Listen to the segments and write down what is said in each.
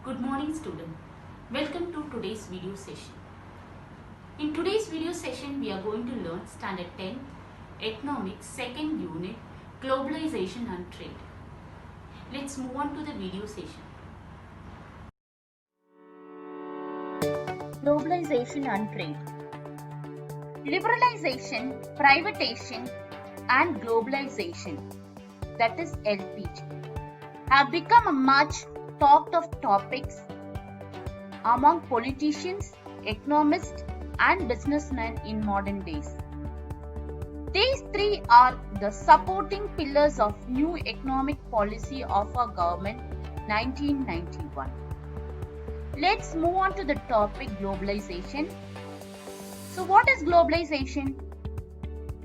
Good morning student. Welcome to today's video session. In today's video session we are going to learn standard 10 economics second unit globalization and trade. Let's move on to the video session. Globalization and trade. Liberalization, privatization and globalization, that is LPG, have become a much talked of topics among politicians, economists and businessmen in modern days. These three are the supporting pillars of new economic policy of our government 1991. Let's move on to the topic globalization. So what is globalization?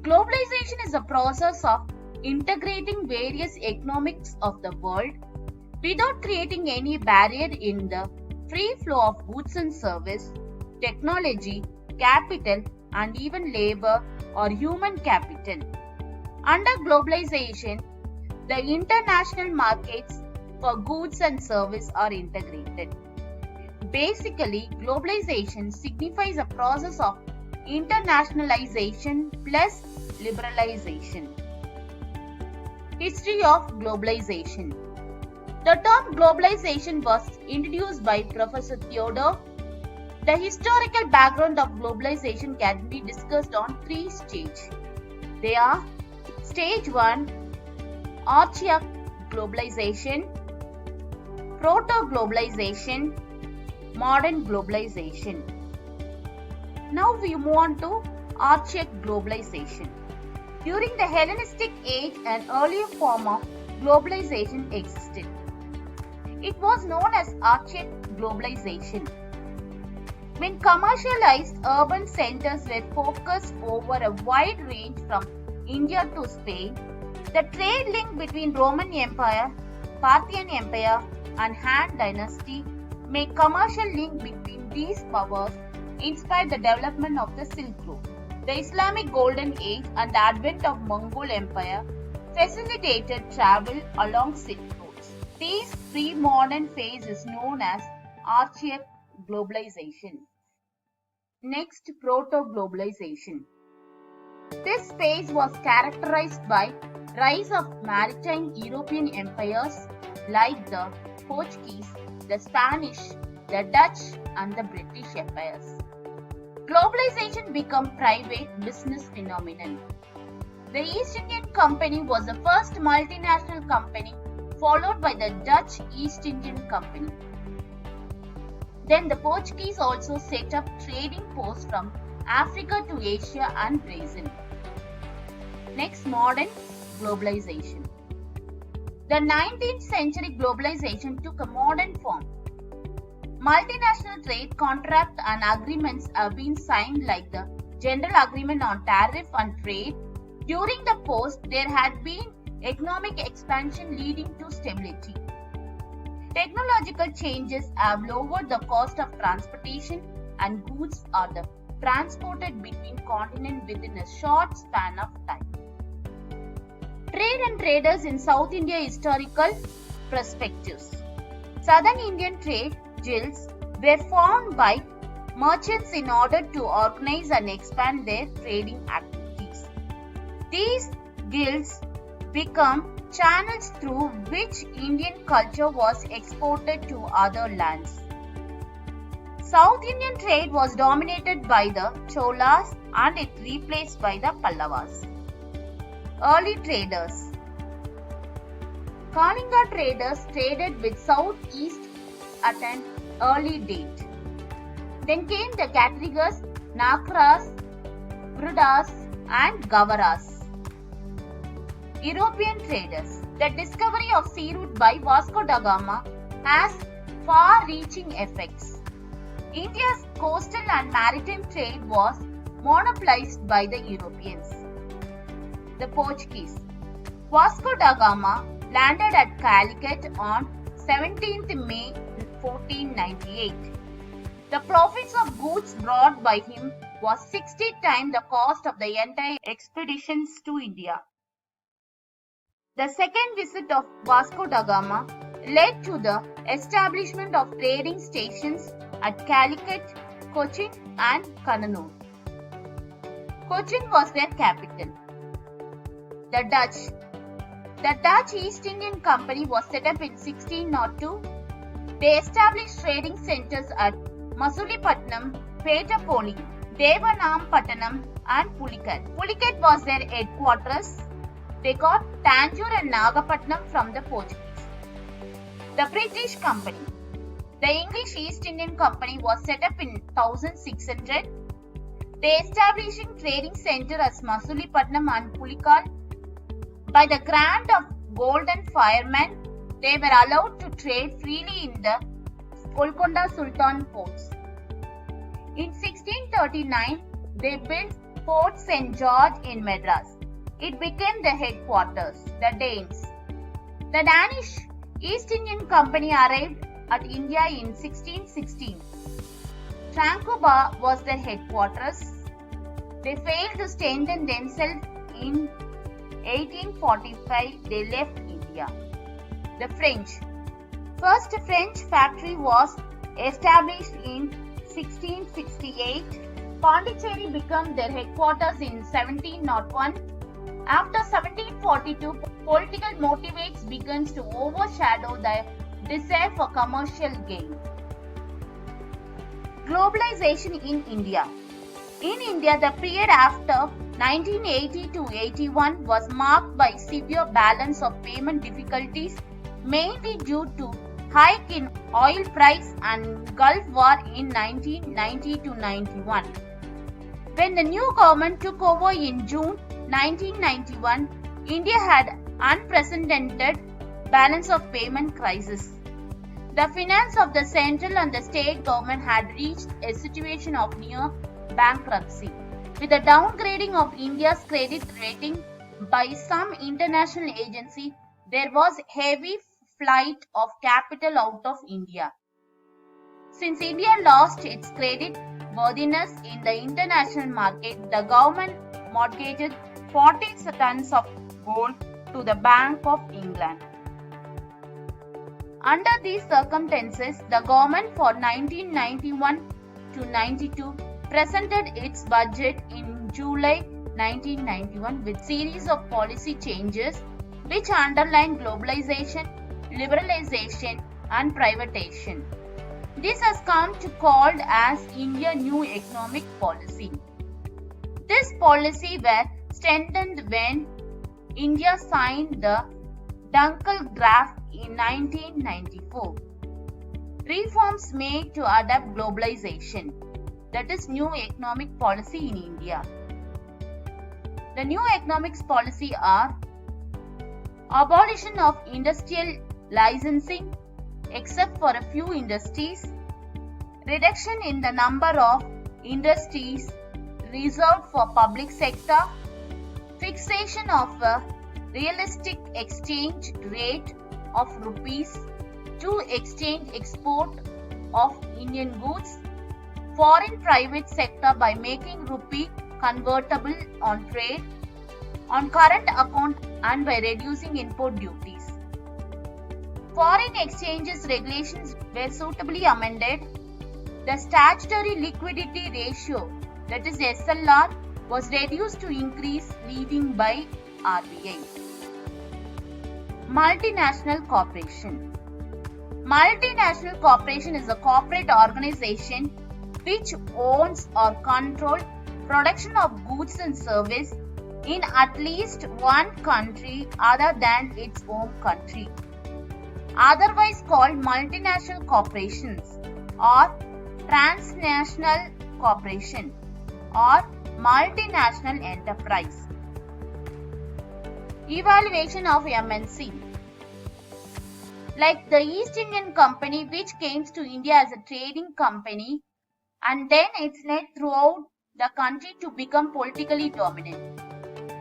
Globalization is a process of integrating various economics of the world without creating any barrier in the free flow of goods and service, technology, capital and even labor or human capital. Under globalization, the international markets for goods and service are integrated. Basically, globalization signifies a process of internationalization plus liberalization. History of globalization. The term globalization was introduced by Professor Theodore. The historical background of globalization can be discussed on three stages. They are Stage 1, Archaic globalization, Proto-globalization, Modern globalization. Now we move on to Archaic globalization. During the Hellenistic age, an earlier form of globalization existed. It was known as Archaic globalization. When commercialized urban centers were focused over a wide range from India to Spain, the trade link between Roman Empire, Parthian Empire and Han Dynasty made commercial link between these powers inspired the development of the Silk Road. The Islamic Golden Age and the advent of Mongol Empire facilitated travel along Silk roads. This pre-modern phase is known as Archaic globalization. Next, Proto-globalization. This phase was characterized by rise of maritime European empires like the Portuguese, the Spanish, the Dutch and the British empires. Globalization became private business phenomenon. The East Indian Company was the first multinational company, followed by the Dutch East Indian Company. Then the Portuguese also set up trading posts from Africa to Asia and Brazil. Next, modern globalization. The 19th century globalization took a modern form. Multinational trade contracts and agreements have been signed like the General Agreement on Tariff and Trade. During the post, there had been economic expansion leading to stability. Technological changes have lowered the cost of transportation and goods are transported between continents within a short span of time. Trade and traders in South India historical perspectives. Southern Indian trade guilds were formed by merchants in order to organize and expand their trading activities. These guilds become channels through which Indian culture was exported to other lands. South Indian trade was dominated by the Cholas and it replaced by the Pallavas. Early traders. Kalinga traders traded with Southeast at an early date. Then came the Katrigas, Nakras, Brudas and Gavaras. European traders. The discovery of sea route by Vasco da Gama has far-reaching effects. India's coastal and maritime trade was monopolized by the Europeans. The Portuguese. Vasco da Gama landed at Calicut on 17th May 1498. The profits of goods brought by him was 60 times the cost of the entire expeditions to India. The second visit of Vasco da Gama led to the establishment of trading stations at Calicut, Cochin and Kannur. Cochin was their capital. The Dutch East Indian Company was set up in 1602. They established trading centers at Masulipattnam, Petapoli, Devanampattanam and Pulicat. Pulicat was their headquarters. They got Tanjore and Nagapattinam from the Portuguese. The British Company. The English East Indian Company was set up in 1600. They establishing trading center as Masulipattnam and Pulicat. By the grant of Golden Fireman, they were allowed to trade freely in the Golconda Sultan ports. In 1639, they built Fort St. George in Madras. It became the headquarters, the Danes. The Danish East Indian Company arrived at India in 1616. Tranquebar was their headquarters. They failed to strengthen themselves. In 1845, they left India. The French. First French factory was established in 1668. Pondicherry became their headquarters in 1701. After 1742, political motives began to overshadow the desire for commercial gain. Globalization in India. In India, the period after 1980 to 81 was marked by severe balance of payment difficulties, mainly due to hike in oil price and Gulf War in 1990 to 91. When the new government took over in June 1991, India had unprecedented balance of payment crisis. The finance of the central and the state government had reached a situation of near bankruptcy. With the downgrading of India's credit rating by some international agency, there was heavy flight of capital out of India. Since India lost its credit worthiness in the international market, the government mortgaged 40 tons of gold to the Bank of England. Under these circumstances, the government for 1991 to 92 presented its budget in July 1991 with series of policy changes which underline globalization, liberalization and privatization. This has come to called as India New Economic Policy. This policy were strengthened when India signed the Dunkelgraft in 1994. Reforms made to adapt globalization, that is new economic policy in India. The new economics policy are abolition of industrial licensing except for a few industries, reduction in the number of industries reserved for public sector, fixation of a realistic exchange rate of rupees to exchange export of Indian goods, foreign private sector by making rupee convertible on trade, on current account and by reducing import duties. Foreign exchanges regulations were suitably amended. The statutory liquidity ratio, that is SLR, was reduced to increase leading by RBI. Multinational corporation. Multinational corporation is a corporate organization which owns or controls production of goods and service in at least one country other than its home country, otherwise called multinational corporations or transnational corporation or multinational enterprise. Evaluation of MNC. Like the East Indian Company, which came to India as a trading company and then it led throughout the country to become politically dominant.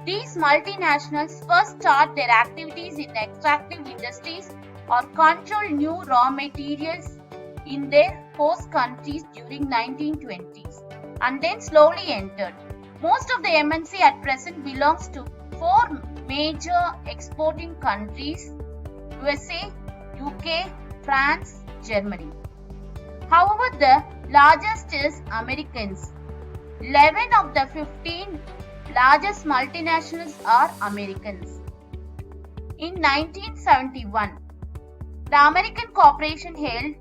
These multinationals first start their activities in extractive industries or control new raw materials in their host countries during 1920s and then slowly entered. Most of the MNC at present belongs to four major exporting countries: USA, UK, France, Germany. However, the largest is Americans. 11 of the 15 largest multinationals are Americans. In 1971, the American corporation held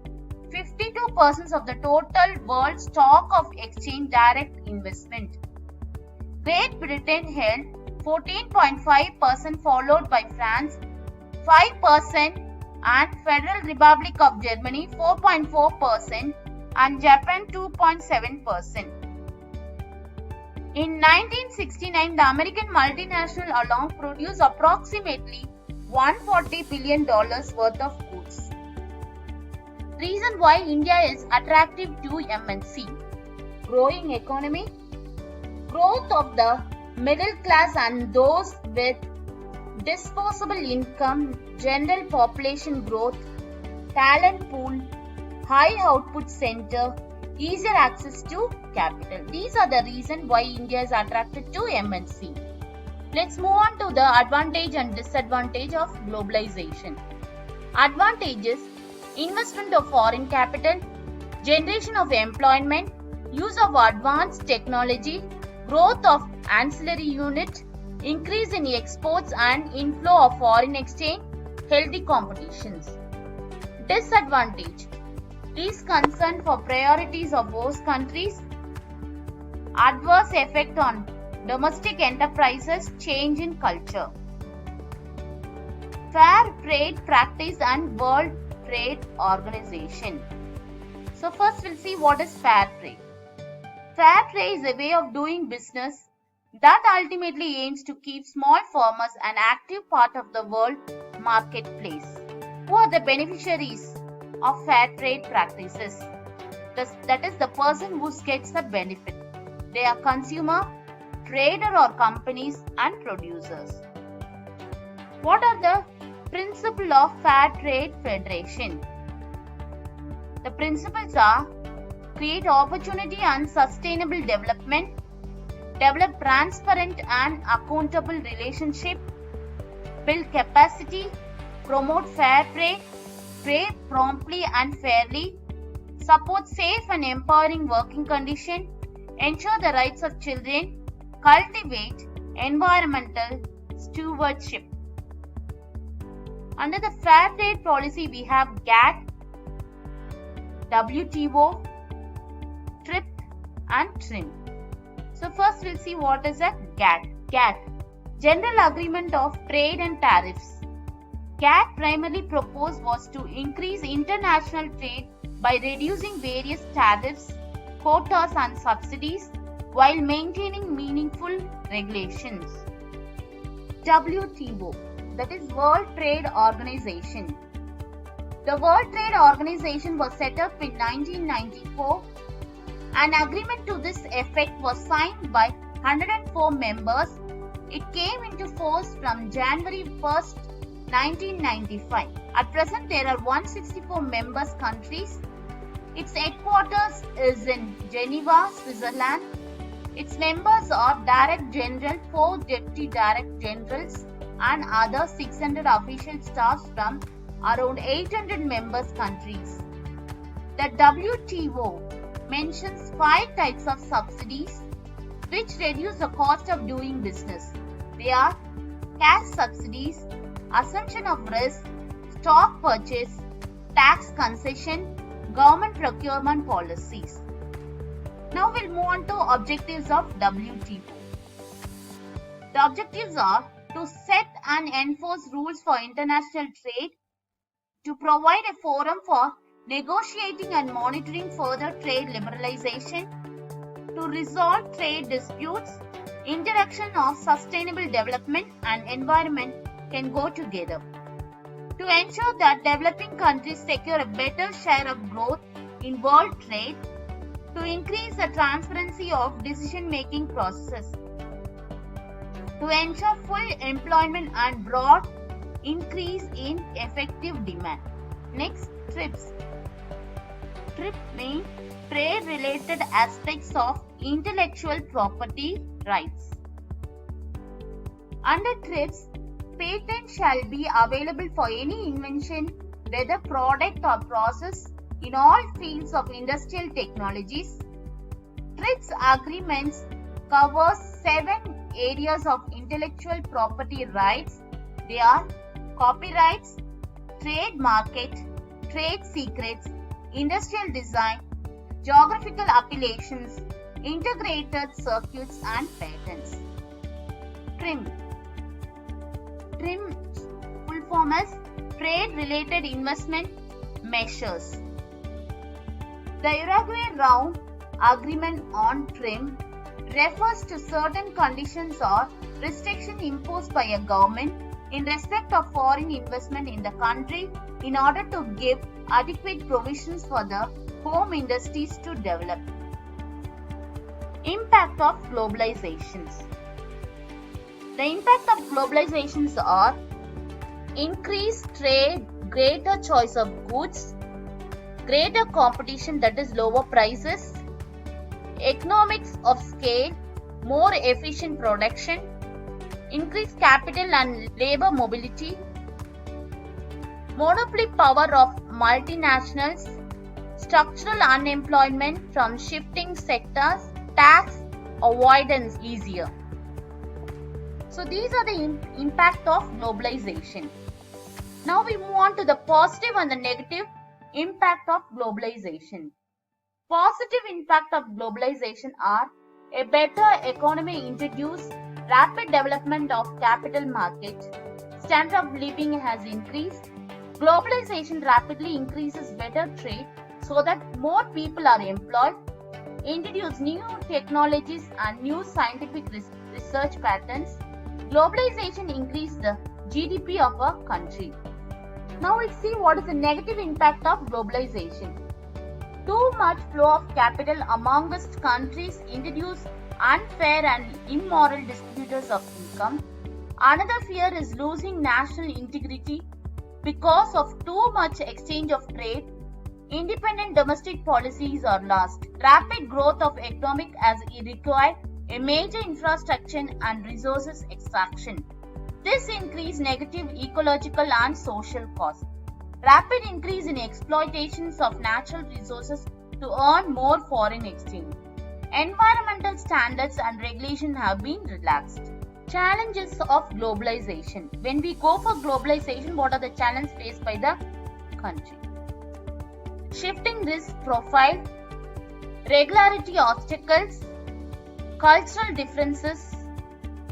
52% of the total world stock of exchange direct investment. Great Britain held 14.5%, followed by France 5% and Federal Republic of Germany 4.4% and Japan 2.7%. In 1969, the American multinational alone produced approximately $140 billion worth of goods. Reason why India is attractive to MNC: growing economy, growth of the middle class and those with disposable income, general population growth, talent pool, high output center, easier access to capital. These are the reasons why India is attracted to MNC. Let's move on to the advantage and disadvantage of globalization. Advantages: investment of foreign capital, generation of employment, use of advanced technology, growth of ancillary unit, increase in exports and inflow of foreign exchange, healthy competitions. Disadvantage: least concern for priorities of host countries, adverse effect on domestic enterprises, change in culture. Fair trade practice and World Trade Organization. So first we'll see what is fair trade. Fair trade is a way of doing business that ultimately aims to keep small farmers an active part of the world marketplace. Who are the beneficiaries of fair trade practices? That is the person who gets the benefit. They are consumer, trader or companies and producers. What are the principles of Fair Trade Federation? The principles are: create opportunity and sustainable development, develop transparent and accountable relationship, build capacity, promote fair trade, pay promptly and fairly, support safe and empowering working conditions, ensure the rights of children, cultivate environmental stewardship. Under the fair trade policy, we have GATT, WTO, TRIP and TRIM. So first we'll see what is a GATT. GATT, General Agreement of Trade and Tariffs. GATT primarily proposed was to increase international trade by reducing various tariffs, quotas and subsidies while maintaining meaningful regulations. WTO, that is World Trade Organization. The World Trade Organization was set up in 1994. An agreement to this effect was signed by 104 members. It came into force from January 1st, 1995. At present, there are 164 member countries. Its headquarters is in Geneva, Switzerland. Its members are Director General, 4 Deputy Director Generals and other 600 official staffs from around 800 member countries. The WTO mentions 5 types of subsidies which reduce the cost of doing business. They are cash subsidies, assumption of risk, stock purchase, tax concession, government procurement policies. Now we'll move on to objectives of WTO. The objectives are to set and enforce rules for international trade, to provide a forum for negotiating and monitoring further trade liberalization, to resolve trade disputes. Interaction of sustainable development and environment can go together. To ensure that developing countries secure a better share of growth in world trade, to increase the transparency of decision-making processes, to ensure full employment and broad increase in effective demand. Next, TRIPS. TRIPS means trade-related aspects of intellectual property rights. Under TRIPS, patent shall be available for any invention, whether product or process in all fields of industrial technologies. TRIPS agreements covers 7 areas of intellectual property rights. They are copyrights, trade market, trade secrets, industrial design, geographical appellations, integrated circuits and patents. TRIM. TRIM full form as Trade Related Investment Measures. The Uruguay Round Agreement on TRIM refers to certain conditions or restrictions imposed by a government in respect of foreign investment in the country in order to give adequate provisions for the home industries to develop. Impact of globalizations. The impact of globalizations are increased trade, greater choice of goods, greater competition, that is lower prices, economics of scale, more efficient production, increased capital and labor mobility, monopoly power of multinationals, structural unemployment from shifting sectors, tax avoidance easier. So these are the impact of globalization. Now we move on to the positive and the negative impact of globalization. Positive impact of globalization are a better economy introduced, rapid development of capital market, standard of living has increased, globalization rapidly increases better trade so that more people are employed, introduce new technologies and new scientific research patterns, globalization increases the GDP of a country. Now let's see what is the negative impact of globalization. Too much flow of capital amongst countries introduce unfair and immoral distributors of income. Another fear is losing national integrity because of too much exchange of trade. Independent domestic policies are lost. Rapid growth of economic as required a major infrastructure and resources extraction. This increase negative ecological and social costs. Rapid increase in exploitations of natural resources to earn more foreign exchange. Environmental standards and regulation have been relaxed. Challenges of globalization. When we go for globalization, what are the challenges faced by the country? Shifting risk profile, regularity obstacles, cultural differences,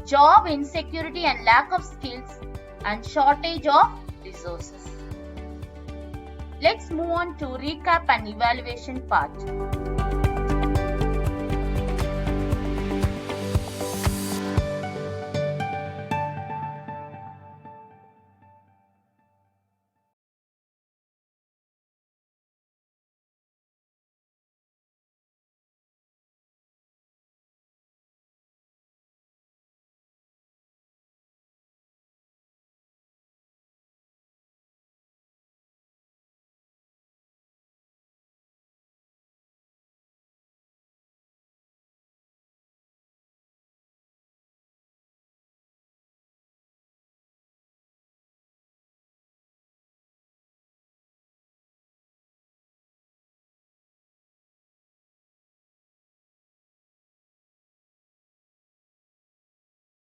job insecurity and lack of skills, and shortage of resources. Let's move on to recap and evaluation part.